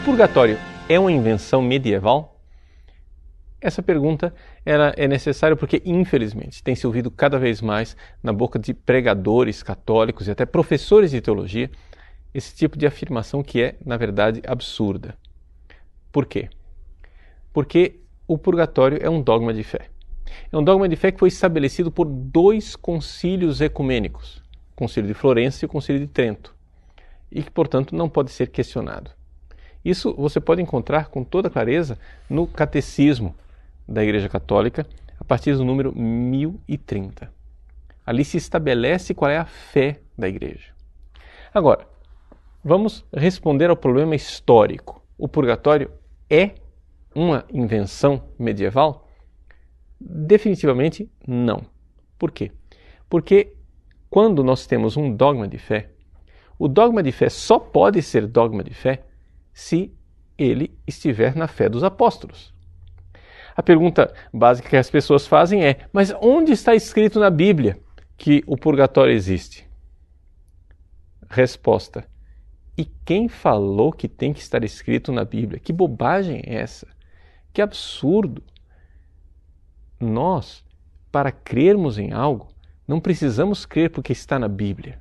purgatório é uma invenção medieval? Essa pergunta é necessária porque, infelizmente, tem se ouvido cada vez mais na boca de pregadores católicos e até professores de teologia esse tipo de afirmação que é, na verdade, absurda. Por quê? Porque o purgatório é um dogma de fé. É um dogma de fé que foi estabelecido por 2 concílios ecumênicos, o Concílio de Florença e o Concílio de Trento, e que, portanto, não pode ser questionado. Isso você pode encontrar com toda clareza no Catecismo da Igreja Católica, a partir do número 1030. Ali se estabelece qual é a fé da Igreja. Agora, vamos responder ao problema histórico. O purgatório é uma invenção medieval? Definitivamente não. Por quê? Porque quando nós temos um dogma de fé, o dogma de fé só pode ser dogma de fé se ele estiver na fé dos apóstolos. A pergunta básica que as pessoas fazem é: mas onde está escrito na Bíblia que o purgatório existe? Resposta: e quem falou que tem que estar escrito na Bíblia? Que bobagem é essa? Que absurdo! Nós, para crermos em algo, não precisamos crer porque está na Bíblia.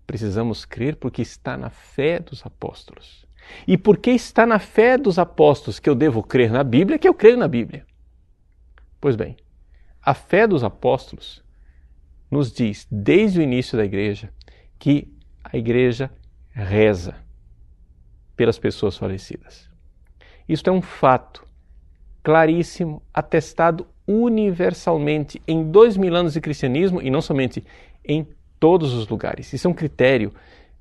Precisamos crer porque está na fé dos apóstolos. E porque está na fé dos apóstolos que eu devo crer na Bíblia, que eu creio na Bíblia. Pois bem, a fé dos apóstolos nos diz, desde o início da igreja, que a igreja reza pelas pessoas falecidas. Isto é um fato claríssimo, atestado universalmente em 2000 anos de cristianismo e não somente em todos os lugares. Isso é um critério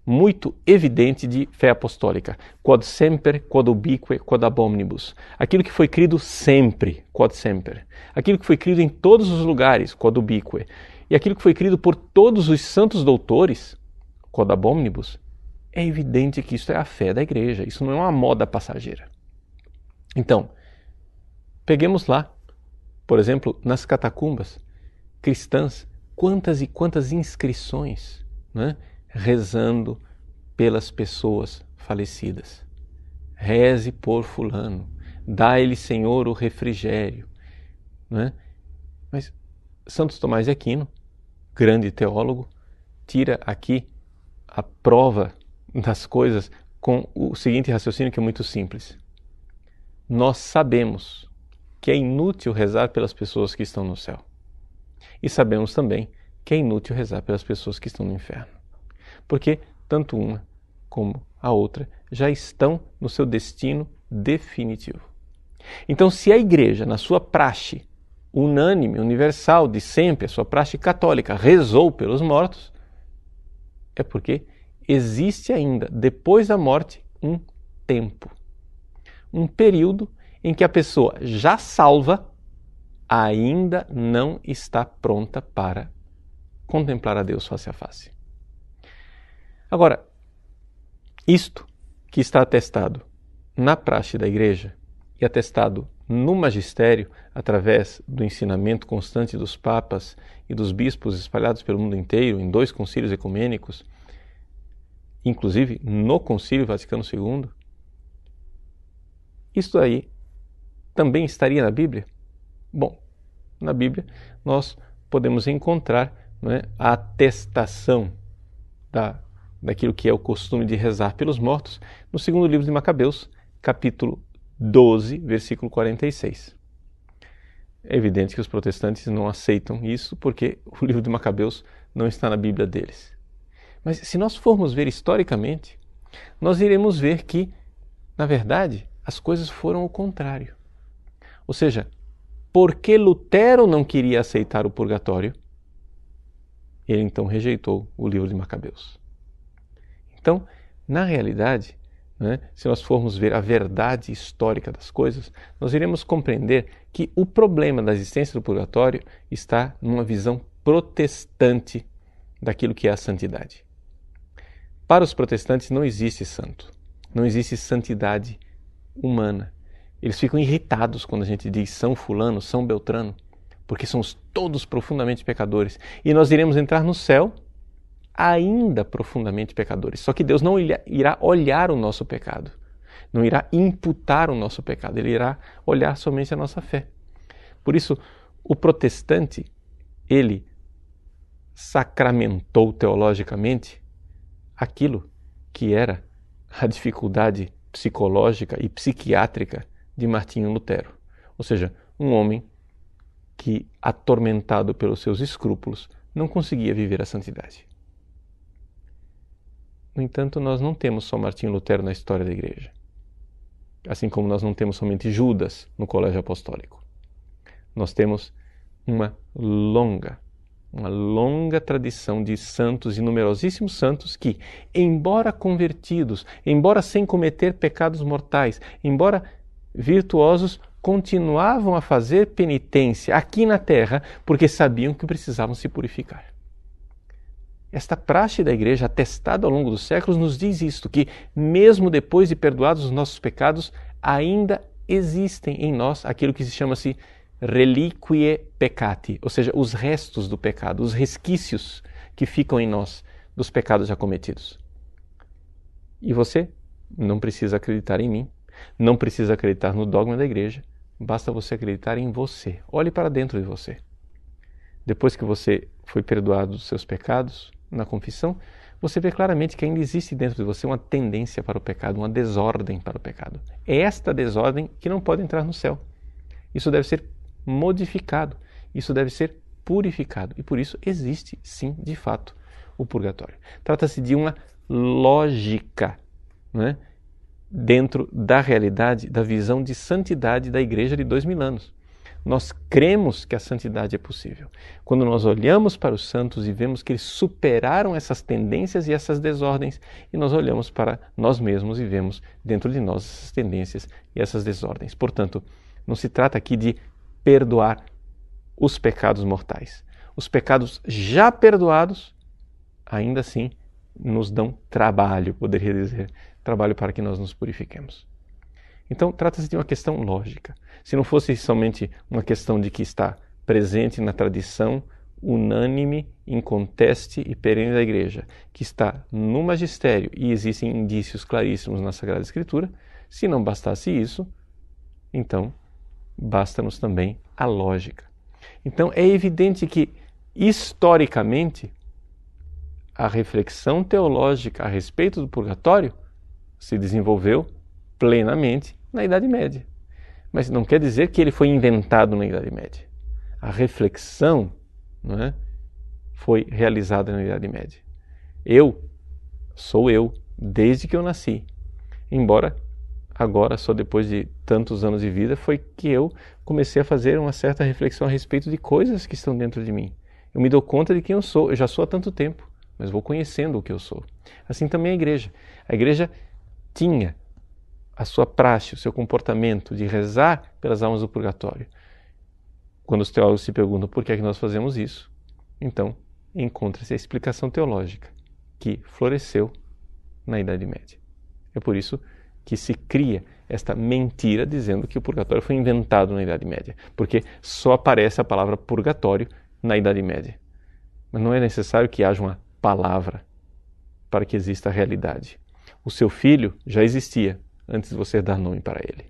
muito evidente de fé apostólica. Quod semper, quod ubique, quod ab omnibus. Aquilo que foi crido sempre, quod semper. Aquilo que foi crido em todos os lugares, quod ubique. E aquilo que foi crido por todos os santos doutores, quod ab omnibus. É evidente que isso é a fé da igreja. Isso não é uma moda passageira. Então, peguemos lá, por exemplo, nas catacumbas cristãs, quantas e quantas inscrições, né? Rezando pelas pessoas falecidas. Reze por fulano, dá-lhe, Senhor, o refrigério. Né? Mas Santo Tomás de Aquino, grande teólogo, tira aqui a prova das coisas com o seguinte raciocínio que é muito simples. Nós sabemos que é inútil rezar pelas pessoas que estão no céu. E sabemos também que é inútil rezar pelas pessoas que estão no inferno. Porque tanto uma como a outra já estão no seu destino definitivo. Então, se a igreja, na sua praxe unânime, universal, de sempre, a sua praxe católica, rezou pelos mortos, é porque existe ainda, depois da morte, um tempo. Um período em que a pessoa já salva ainda não está pronta para contemplar a Deus face a face. Agora, isto que está atestado na praxe da igreja e atestado no magistério através do ensinamento constante dos papas e dos bispos espalhados pelo mundo inteiro em 2 concílios ecumênicos, inclusive no Concílio Vaticano II, isto aí também estaria na Bíblia? Bom, na Bíblia nós podemos encontrar, não é, a atestação daquilo que é o costume de rezar pelos mortos no 2º livro de Macabeus, capítulo 12, versículo 46. É evidente que os protestantes não aceitam isso porque o livro de Macabeus não está na Bíblia deles. Mas se nós formos ver historicamente, nós iremos ver que, na verdade, as coisas foram o contrário. Ou seja, porque Lutero não queria aceitar o purgatório, ele então rejeitou o livro de Macabeus. Então, na realidade, né, se nós formos ver a verdade histórica das coisas, nós iremos compreender que o problema da existência do purgatório está numa visão protestante daquilo que é a santidade. Para os protestantes não existe santo, não existe santidade humana. Eles ficam irritados quando a gente diz São Fulano, São Beltrano, porque somos todos profundamente pecadores. E nós iremos entrar no céu ainda profundamente pecadores. Só que Deus não irá olhar o nosso pecado. não irá imputar o nosso pecado, ele irá olhar somente a nossa fé. Por isso, o protestante, ele sacramentou teologicamente aquilo que era a dificuldade psicológica e psiquiátrica de Martinho Lutero. Ou seja, um homem que, atormentado pelos seus escrúpulos, não conseguia viver a santidade. No entanto, nós não temos só Martinho Lutero na história da Igreja. Assim como nós não temos somente Judas no Colégio Apostólico. Nós temos uma longa tradição de santos e numerosíssimos santos que, embora convertidos, embora sem cometer pecados mortais, embora virtuosos, continuavam a fazer penitência aqui na terra porque sabiam que precisavam se purificar. Esta praxe da Igreja, atestada ao longo dos séculos, nos diz isto, que mesmo depois de perdoados os nossos pecados, ainda existem em nós aquilo que se chama-se reliquiae peccati, ou seja, os restos do pecado, os resquícios que ficam em nós dos pecados já cometidos. E você não precisa acreditar em mim, não precisa acreditar no dogma da Igreja, basta você acreditar em você. Olhe para dentro de você. Depois que você foi perdoado dos seus pecados, na confissão, você vê claramente que ainda existe dentro de você uma tendência para o pecado, uma desordem para o pecado. É esta desordem que não pode entrar no céu. Isso deve ser modificado, isso deve ser purificado. E por isso existe, sim, de fato, o purgatório. Trata-se de uma lógica, não é? Dentro da realidade, da visão de santidade da Igreja de 2000 anos. Nós cremos que a santidade é possível. Quando nós olhamos para os santos e vemos que eles superaram essas tendências e essas desordens, e nós olhamos para nós mesmos e vemos dentro de nós essas tendências e essas desordens. Portanto, não se trata aqui de perdoar os pecados mortais. Os pecados já perdoados, ainda assim, nos dão trabalho, poderia dizer, trabalho para que nós nos purifiquemos. Então, trata-se de uma questão lógica. Se não fosse somente uma questão de que está presente na tradição unânime, inconteste e perene da Igreja, que está no magistério e existem indícios claríssimos na Sagrada Escritura, se não bastasse isso, então basta-nos também a lógica. Então, é evidente que, historicamente, a reflexão teológica a respeito do purgatório se desenvolveu plenamente na Idade Média. Mas não quer dizer que ele foi inventado na Idade Média. A reflexão, não é, foi realizada na Idade Média. Sou eu, desde que eu nasci. Embora agora, só depois de tantos anos de vida, foi que eu comecei a fazer uma certa reflexão a respeito de coisas que estão dentro de mim. Eu me dou conta de quem eu sou. Eu já sou há tanto tempo, mas vou conhecendo o que eu sou. Assim também a Igreja. A Igreja tinha a sua praxe, o seu comportamento de rezar pelas almas do purgatório. Quando os teólogos se perguntam por que é que nós fazemos isso, então encontra-se a explicação teológica que floresceu na Idade Média. É por isso que se cria esta mentira dizendo que o purgatório foi inventado na Idade Média, porque só aparece a palavra purgatório na Idade Média. Mas não é necessário que haja uma palavra para que exista a realidade. O seu filho já existia antes de você dar nome para ele.